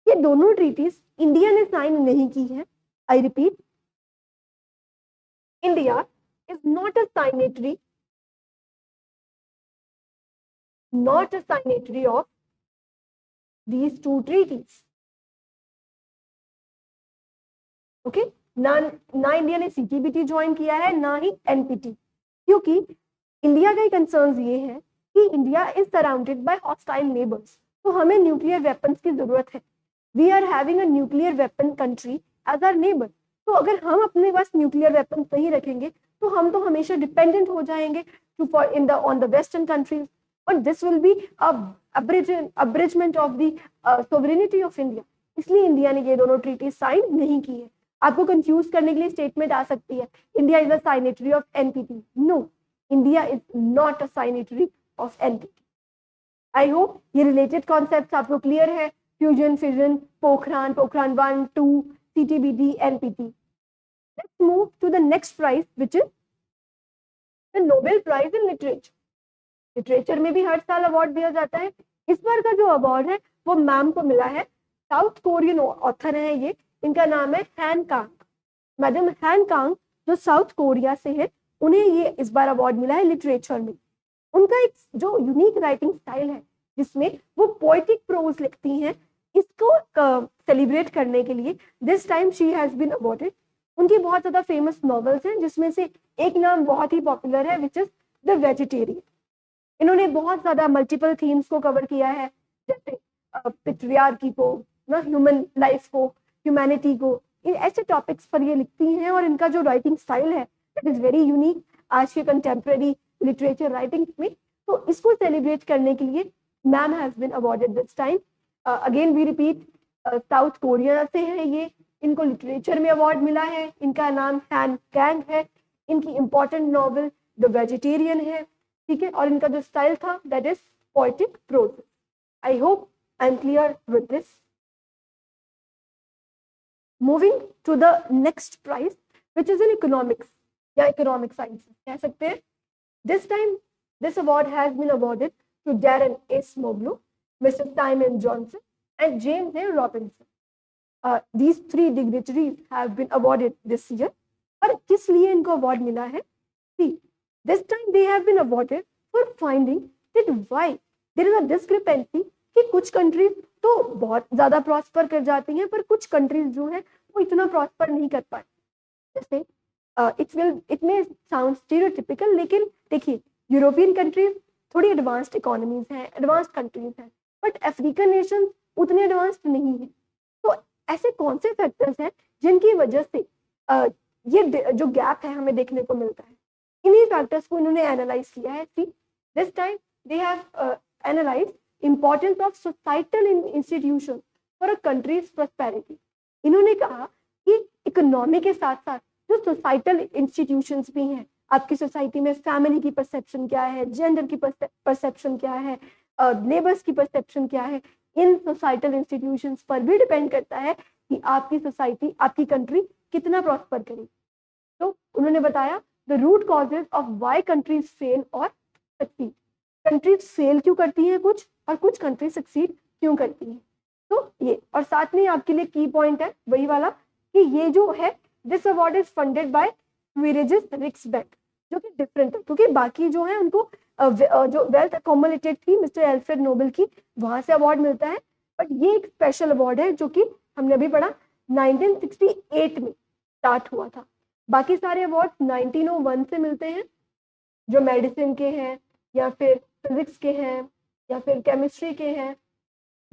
ये दोनों ट्रीटीज इंडिया ने साइन नहीं की है। I repeat, India is not a signatory of these two treaties. Okay, ना इंडिया ने CTBT ज्वाइन किया है ना ही NPT, क्योंकि इंडिया का कंसर्न ये है कि India is surrounded by hostile neighbours, तो हमें न्यूक्लियर वेपन्स की जरूरत है। We are having a nuclear weapon country as our neighbour. तो अगर हम अपने पास न्यूक्लियर वेपन्स नहीं रखेंगे तो हम तो हमेशा डिपेंडेंट हो जाएंगे ऑन द वेस्टर्न कंट्रीज, और this will be abridgement of the sovereignty of India. इसलिए इंडिया ने ये दोनों ट्रीटी साइन नहीं की है। आपको कंफ्यूज करने के लिए स्टेटमेंट आ सकती है, India is a signatory of NPT। No, India is not a signatory of NPT। I hope ये रिलेटेड कॉन्सेप्ट आपको क्लियर है। Fusion, fission, Pokhran 1, 2, CTBT, NPT। Let's move to the next prize which is the Nobel prize in literature. Literature में भी हर साल award दिया जाता है। इस बार का जो अवार्ड है वो मैम को मिला है, साउथ कोरियन ऑथर है ये, इनका नाम है हैन कांग। मैडम हैन कांग जो साउथ कोरिया से है, उन्हें ये इस बार अवार्ड मिला है लिटरेचर में। उनका एक जो यूनिक राइटिंग स्टाइल है जिसमें वो पोएटिक प्रोज लिखती हैं, इसको सेलिब्रेट करने के लिए this time she has been awarded. उनकी बहुत ज्यादा फेमस नॉवेल्स हैं जिसमें से एक नाम बहुत ही पॉपुलर है विच इज द वेजिटेरियन। इन्होंने बहुत ज्यादा मल्टीपल थीम्स को कवर किया है, जैसे पेट्रियार्की को ना, ह्यूमन लाइफ को, ह्यूमैनिटी को, ऐसे टॉपिक्स पर ये लिखती हैं। और इनका जो राइटिंग स्टाइल है दैट इज वेरी यूनिक आज के कंटेम्प्रेरी लिटरेचर राइटिंग में। तो इसको सेलिब्रेट करने के लिए ma'am has been awarded this time. Again we repeat, South Korea से है ये, इनको लिटरेचर में अवार्ड मिला है। इनका नाम हैन कैंग है। इनकी इंपॉर्टेंट नॉवेल द वेजिटेरियन है, ठीक है, और इनका जो स्टाइल था that is poetic prose. I hope I am clear with this. Moving to the next prize which is in economics या इकोनॉमिक साइंसेस कह सकते हैं। This time this award has been awarded to Daron Acemoglu, mister Simon Johnson and James A. Robinson. These 3 dignitaries have been awarded this year. और किस लिए इनको award मिला है? See, this time they have been awarded for finding that why there is a discrepancy कि कुछ countries तो बहुत ज्यादा प्रॉस्पर कर जाती हैं पर कुछ कंट्रीज जो है वो इतना प्रॉस्पर नहीं कर पाए। जैसे इट मे साउंड स्टीरियोटिपिकल, लेकिन देखिए यूरोपियन कंट्रीज थोड़ी एडवांस्ड इकोनॉमीज हैं, एडवांस्ड कंट्रीज हैं, बट अफ्रीकन नेशन उतने एडवांस्ड नहीं है। तो ऐसे कौन से फैक्टर्स हैं जिनकी वजह से ये जो गैप है हमें देखने को मिलता है? इन्हीं फैक्टर्स को इन्होंने एनालाइज किया है। See, this time they have analysed importance of societal institution for a country's prosperity. इन्होंने कहा कि इकोनॉमी के साथ साथ जो सोसाइटल इंस्टीट्यूशंस भी हैं, आपकी सोसाइटी में फैमिली की परसेप्शन क्या है, जेंडर की परसेप्शन क्या है, लेबर्स की परसेप्शन क्या है, इन सोसाइटल इंस्टीट्यूशंस पर भी डिपेंड करता है कि आपकी सोसाइटी, आपकी कंट्री कितना प्रॉस्पर करेगी। तो उन्होंने बताया the root causes of why countries fail और सक्सीड। कंट्रीज फेल क्यों करती हैं कुछ, और कुछ कंट्रीज सक्सीड क्यों करती हैं। तो ये, और साथ में आपके लिए की पॉइंट है वही वाला कि ये जो है, this award is funded by Sveriges Riksbank, जो कि डिफरेंट है, क्योंकि बाकी जो है उनको जो वेल्थ अकोमोलेटेड थी मिस्टर एल्फ्रेड नोबेल की, वहां से अवार्ड मिलता है, बट ये एक स्पेशल अवार्ड है जो कि हमने अभी पढ़ा 1968 में स्टार्ट हुआ था। बाकी सारे अवार्ड 1901 से मिलते हैं, जो मेडिसिन के हैं या फिर फिजिक्स के हैं या फिर केमिस्ट्री के हैं,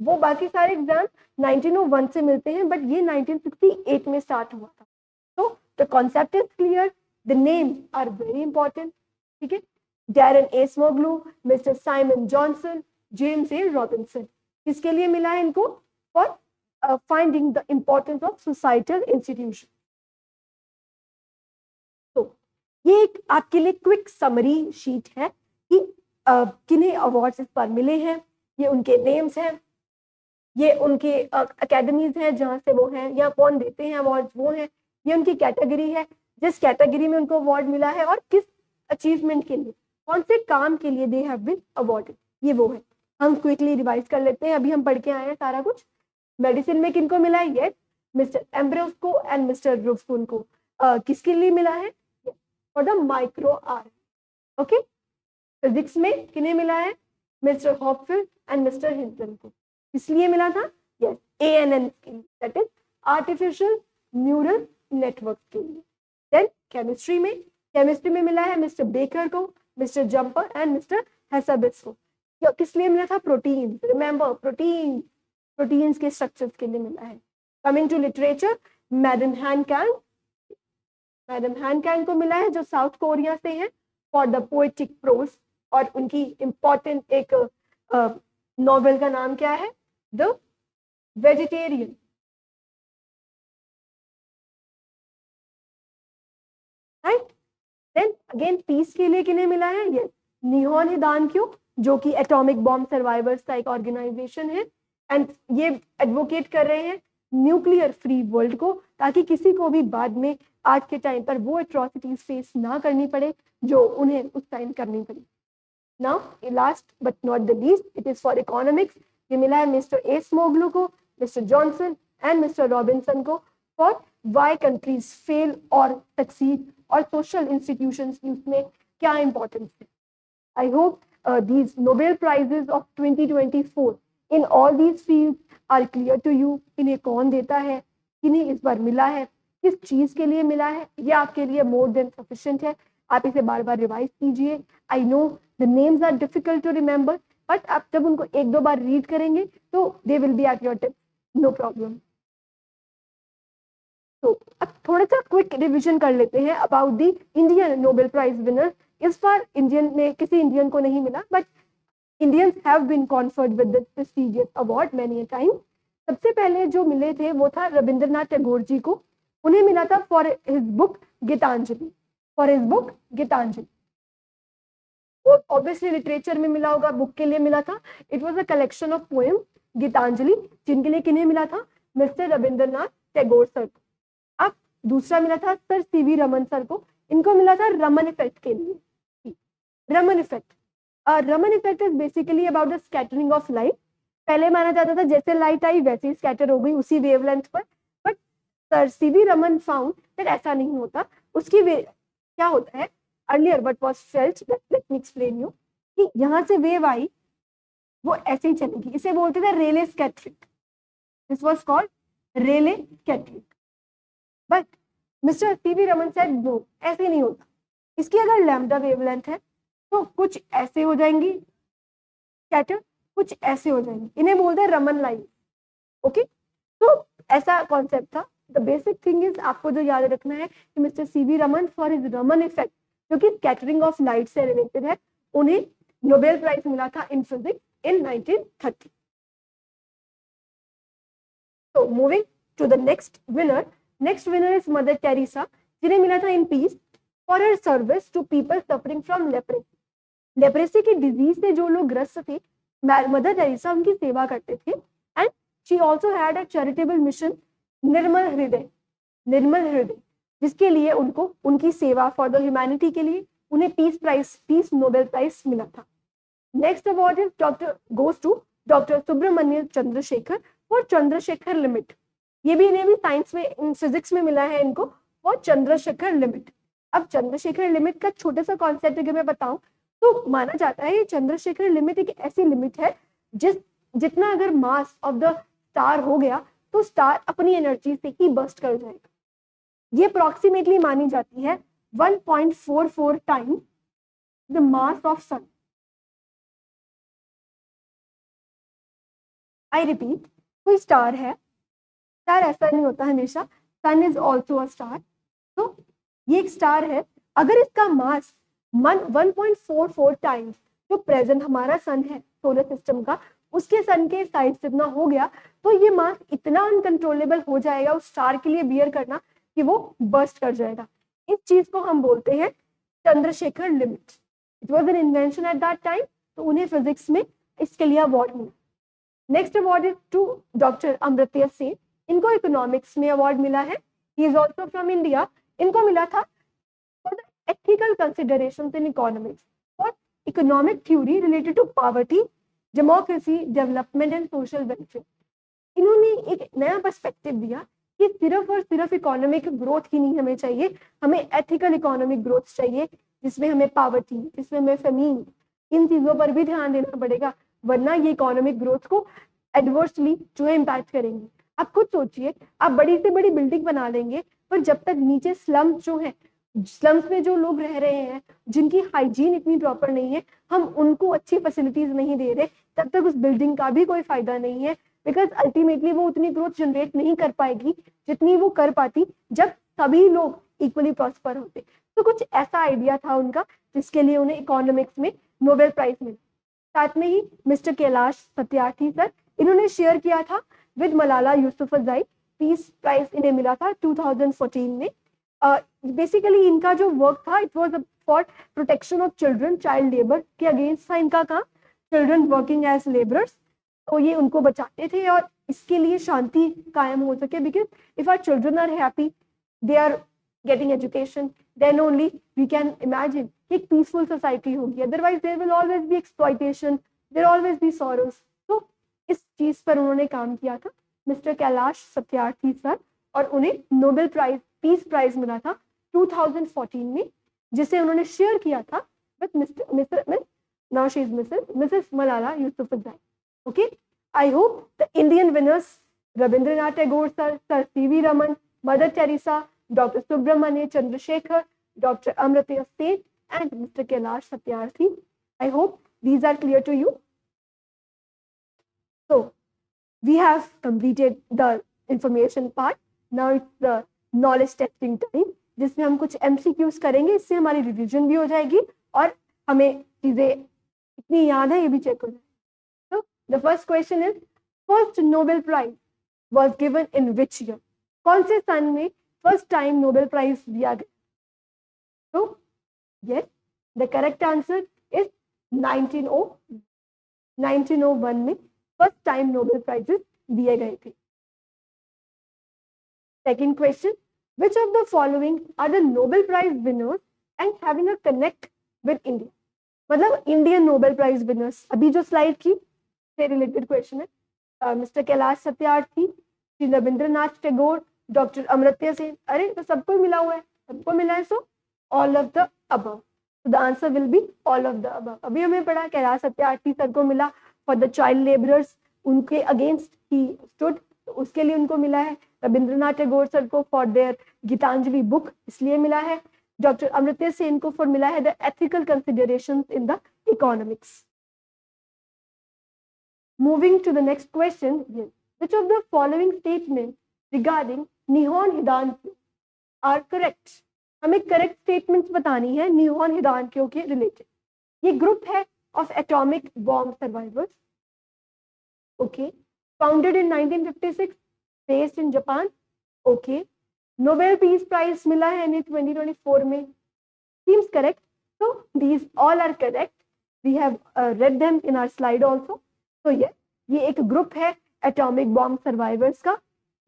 वो बाकी सारे एग्जाम 1901 से मिलते हैं, बट ये 1968 में स्टार्ट हुआ था। तो the concept is clear, the names are very important, ठीक है। Daron Acemoglu, mister Simon Johnson, James A Robinson, किसके लिए मिला है इनको? For finding the importance of societal institution. तो ये एक आपके लिए क्विक समरी शीट है कि किन्हें अवार्ड्स इस पर मिले हैं, ये उनके नेम्स हैं, ये उनके अकेडमीज हैं जहाँ से वो हैं, या कौन देते हैं अवार्ड वो हैं, ये उनकी कैटेगरी है, जिस कैटेगरी में उनको अवार्ड मिला है, और किस अचीवमेंट के लिए, कौन से काम के लिए दे हैव बीन अवार्डेड, ये वो है। हम क्विकली रिवाइज कर लेते हैं, अभी हम पढ़ के आए हैं सारा कुछ। मेडिसिन में किनको मिला है? यस, मिस्टर एम्ब्रोस को एंड मिस्टर रुफुन को। किसके लिए मिला है? For the micro R. Okay. Physics में किन्हें मिला है? Mister Hopfield and mister Hinton को। इसलिए मिला था? यस, ANN के लिए, that is artificial neural network के लिए। देन केमिस्ट्री में मिला है मिस्टर बेकर को, mister Jumper and mister Hassabis को। किस लिए मिला था? प्रोटीन। रिमेंबर, प्रोटीन्स के स्ट्रक्चर्स के लिए मिला है। कमिंग टू लिटरेचर, मैडम हैनकैन को मिला है, जो साउथ कोरिया से है, फॉर द पोएटिक प्रोज, और उनकी इंपॉर्टेंट एक नॉवेल का नाम क्या है? The vegetarian. Right. Then again peace के लिए किन्हें मिला है? यस, निहोन हिदानक्यो, जो कि एटॉमिक बॉम्ब सर्वाइवर्स का एक ऑर्गेनाइजेशन है, एंड ये एडवोकेट कर रहे हैं न्यूक्लियर फ्री वर्ल्ड को, ताकि किसी को भी बाद में आज के टाइम पर वो एट्रॉसिटीज फेस ना करनी पड़े जो उन्हें उस टाइम करनी पड़ी। Now last but not the least, it is for economics. ये मिला है मिस्टर एसमोग्लू को, mister Johnson and mister Robinson को, फॉर व्हाई कंट्रीज फेल और सक्सीड, और सोशल इंस्टीट्यूशंस की उसमें क्या इंपॉर्टेंस है। I hope these Nobel prizes of 2024 in all these fields are clear to you। इन्हें कौन देता है, किन्हें इस बार मिला है, किस चीज के लिए मिला है, ये आपके लिए मोर देन सफिशिएंट है। आप इसे बार बार रिवाइज कीजिए। I know the names are difficult to remember, but आप जब उनको एक दो बार रीड करेंगे तो they will be at your tip, no problem. तो अब थोड़ा सा क्विक रिविजन कर लेते हैं about the Indian Nobel prize winner. इस बार इंडियन में किसी इंडियन को नहीं मिला, but Indians have been conferred with this prestigious award many a time. सबसे पहले जो मिले थे वो था रविंद्रनाथ टैगोर जी को। उन्हें मिला था फॉर हिज बुक गीतांजलि, वो ऑब्वियसली लिटरेचर में मिला होगा, बुक के लिए मिला था। It was a collection of poem Gitanjali, जिनके लिए किन्हें मिला था? मिस्टर रविंद्रनाथ टैगोर सर को। अब दूसरा मिला था सर CV रमन सर को। इनको मिला था रमन इफेक्ट के लिए। Raman effect is basically about the scattering of light. पहले माना जाता था जैसे लाइट आई वैसे ही स्कैटर हो गई उसी वेवलेंथ पर, but sir CV Raman found that ऐसा नहीं होता। उसकी क्या होता है, earlier what was felt, let me explain you, कि यहाँ से वेव आई वो ऐसे ही चलेगी, इसे बोलते थे Rayleigh scattering. This was called Rayleigh scattering, but mister CV Raman said no, ऐसे नहीं होता। इसकी अगर लैम्डा वेवलेंथ है तो कुछ ऐसे हो जाएंगी स्कैटर, कुछ ऐसे हो जाएंगी, इन्हें बोलते हैं रमन लाइन। ओके, तो ऐसा कॉन्सेप्ट था। द बेसिक थिंग इज, आपको जो याद रखना है कि mister CV Raman for his Raman effect, जो कि स्कैटरिंग ऑफ लाइट से रिलेटेड है, उन्हें नोबेल प्राइज मिला था in physics in 1930। So moving to the next winner. Next winner is Mother Teresa, जिन्हें मिला था in peace for her service to people suffering from leprosy. Leprosy की disease से जो लोग ग्रस्त थे, मदर टेरेसा उनकी सेवा करते थे। And she also had a charitable mission, Nirmal Hriday, Nirmal हृदय, जिसके लिए उनको उनकी सेवा फॉर द ह्यूमैनिटी के लिए उन्हें पीस नोबेल प्राइज मिला था। Next award is goes to doctor Subrahmanyan Chandrasekhar for Chandrasekhar limit. ये भी इन्हें भी साइंस में, फिजिक्स में मिला है इनको फॉर चंद्रशेखर लिमिट। अब चंद्रशेखर लिमिट का छोटा सा कॉन्सेप्ट अगर मैं बताऊं तो माना जाता है चंद्रशेखर लिमिट एक ऐसी लिमिट है जितना अगर मास ऑफ द स्टार हो गया तो स्टार अपनी एनर्जी से ही बर्स्ट कर जाएगा। ये अप्रोक्सीमेटली मानी जाती है 1.44 times the mass of sun. I repeat, कोई स्टार है, स्टार ऐसा नहीं होता हमेशा, sun is also a star. तो ये एक स्टार है, अगर इसका मास 1.44 टाइम्स जो प्रेजेंट हमारा सन है सोलर सिस्टम का, उसके सन के साइज जितना हो गया तो ये मास इतना अनकंट्रोलेबल हो जाएगा उस स्टार के लिए बियर करना कि वो बर्स्ट कर जाएगा। इस चीज को हम बोलते हैं Chandrasekhar limit. It was an invention at that time, तो उन्हें फिजिक्स में इसके लिए अवार्ड मिला। Next award is to doctor Amartya Sen, इनको इकोनॉमिक्स में अवार्ड मिला है। He is also from India. इनको मिला था for the ethical considerations in economics for economic theory related to poverty, democracy, development and social welfare. इन्होंने एक नया पर्सपेक्टिव दिया कि सिर्फ और सिर्फ इकोनॉमिक ग्रोथ ही नहीं हमें चाहिए, हमें एथिकल इकोनॉमिक ग्रोथ चाहिए जिसमें हमें पॉवर्टी, जिसमें हमें फेमीन, इन चीजों पर भी ध्यान देना पड़ेगा, वरना ये इकोनॉमिक ग्रोथ को एडवर्सली जो है इम्पैक्ट करेंगे। आप खुद सोचिए, आप बड़ी से बड़ी बिल्डिंग बना लेंगे पर जब तक नीचे स्लम्स जो है, स्लम्स में जो लोग रह रहे हैं जिनकी हाइजीन इतनी प्रॉपर नहीं है, हम उनको अच्छी फैसिलिटीज नहीं दे रहे, तब तक उस बिल्डिंग का भी कोई फायदा नहीं है, बिकॉज अल्टीमेटली वो उतनी ग्रोथ जनरेट नहीं कर पाएगी जितनी वो कर पाती जब सभी लोग इक्वली प्रॉस्पर होते। तो कुछ ऐसा आइडिया था उनका जिसके लिए उन्हें इकोनॉमिक्स में नोबेल प्राइज मिला। साथ में ही मिस्टर कैलाश सत्यार्थी सर, इन्होंने शेयर किया था with Malala Yousafzai, peace prize इन्हें मिला था 2014 में। बेसिकली इनका जो वर्क था it was for protection of children, child labour के अगेंस्ट था इनका काम, चिल्ड्रन वर्किंग एज लेबरर्स। तो ये उनको बचाते थे और इसके लिए शांति कायम हो सके, because if our children are happy, they are getting education, then only we can imagine एक पीसफुल सोसाइटी होगी। Otherwise there will always be exploitation, there always be sorrows. तो इस चीज पर उन्होंने काम किया था मिस्टर कैलाश सत्यार्थी सर, और उन्हें नोबेल प्राइज, पीस प्राइज मिला था 2014 में, जिसे उन्होंने शेयर किया था with missus Malala Yousafzai. Okay, I hope the Indian winners Rabindranath Tagore sir, sir CV Raman, mother Teresa, doctor Subrahmanyan Chandrasekhar, doctor Amartya Sen and Mr. Kailash Satyarthi. I hope these are clear to you. So, we have completed the information part. Now it's the knowledge testing time, जिसमें हम कुछ MCQs करेंगे, इससे हमारी revision भी हो जाएगी और हमें चीजें इतनी याद है ये भी चेक हो जाएगी। So, the first question is, first Nobel Prize was given in which year? कौन से सन में फर्स्ट टाइम नोबेल प्राइज दिया गया? तो yes, the correct answer is 1901 में फर्स्ट टाइम नोबेल प्राइजेस दिए गए थे। Second question, which of the following are the Nobel Prize winners and having a connect with India? मतलब इंडियन नोबेल प्राइज विनर्स, अभी जो स्लाइड की से related question है। Mister Kailash Satyarthi, Shri Rabindranath Tagore, doctor Amartya Sen. अरे तो सबको मिला हुआ है, सबको मिला है, so all of the above. So the answer will be all of the above. अभी हमें पढ़ा कैलाश सत्यार्थी सर को मिला फॉर द चाइल्ड लेबरर्स, उनके अगेंस्ट ही स्टूड, तो उसके लिए उनको मिला है। रविंद्रनाथ टैगोर सर को फॉर देयर गीतांजलि बुक इसलिए मिला है। डॉक्टर अमर्त्य सेन को फॉर मिला है the ethical considerations in the economics. Moving to the next question, which of the following statement regarding Nihon Hidankyo are correct? हमें करेक्ट स्टेटमेंट्स बतानी है निहोन हिदांक्यो के रिलेटेड। ये ग्रुप है of atomic bomb survivors, okay, founded in 1956, based in Japan. Okay. Nobel peace prize मिला है इन्हें 2024 में. Seems correct. So these all are correct. We have read them in our slide also. So yes, ये एक group है atomic bomb survivors का.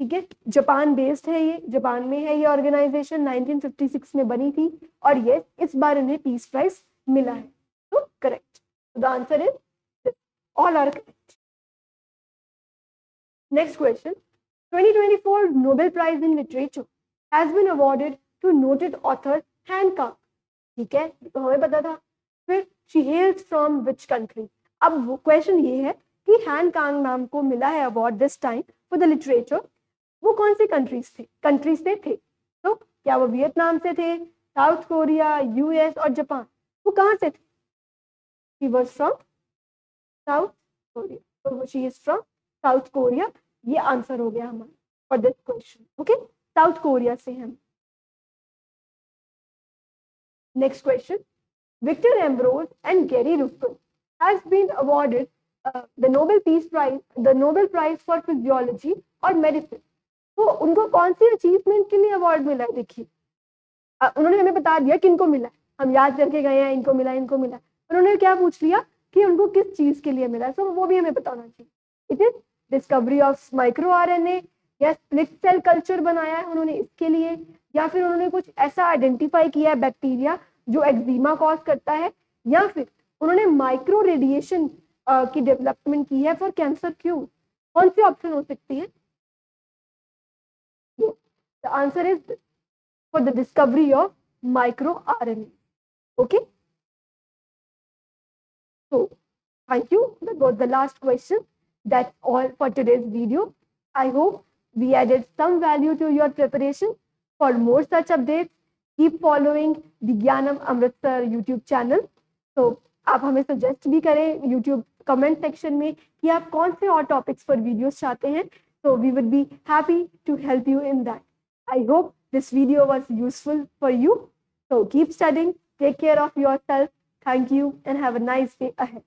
ठीक है, जापान बेस्ड है, ये जापान में है. ये ऑर्गेनाइजेशन 1956 में बनी थी और ये इस बार इन्हें पीस प्राइज मिला है. तो correct. The answer is all are correct. Next question. 2024 Nobel Prize in Literature has been awarded to noted author Han Kang. ठीक है, तो हमें पता था. फिर शी हेल्स फ्रॉम विच कंट्री. अब क्वेश्चन ये है कि हैन कांग नाम को मिला है award this time for the literature. वो कौन सी कंट्रीज से थे? तो क्या वो वियतनाम से थे, साउथ कोरिया, यूएस और जापान? वो कहाँ से थे? She was from South Korea. तो she is from South Korea. ये आंसर हो गया हमारा for this question. Okay, South Korea से हम. Next question. Victor Ambrose and Gary Ruffin has been awarded the Nobel Prize for Physiology or Medicine. तो उनको कौन सी अचीवमेंट के लिए अवार्ड मिला है? देखिए, उन्होंने हमें बता दिया किनको मिला है. हम याद करके गए हैं, इनको मिला, इनको मिला. उन्होंने क्या पूछ लिया कि उनको किस चीज के लिए मिला है. तो वो भी हमें बताना चाहिए. It is discovery of micro RNA या स्प्लिट सेल कल्चर बनाया है उन्होंने इसके लिए, या फिर उन्होंने कुछ ऐसा आइडेंटिफाई किया है बैक्टीरिया जो एक्जिमा कॉज करता है, या फिर उन्होंने माइक्रो रेडिएशन की डेवलपमेंट की है फॉर कैंसर क्यूर. कौन सी ऑप्शन हो सकती है? The answer is for the discovery of micro RNA. Okay, so thank you. That was the last question. That's all for today's video. I hope we added some value to your preparation. For more such updates, keep following the Gyanam Amritsar YouTube channel. So आप हमें suggest भी करें YouTube comment section में कि आप कौन से और topics पर videos चाहते हैं. So we would be happy to help you in that. I hope this video was useful for you. So keep studying, take care of yourself. Thank you and have a nice day ahead.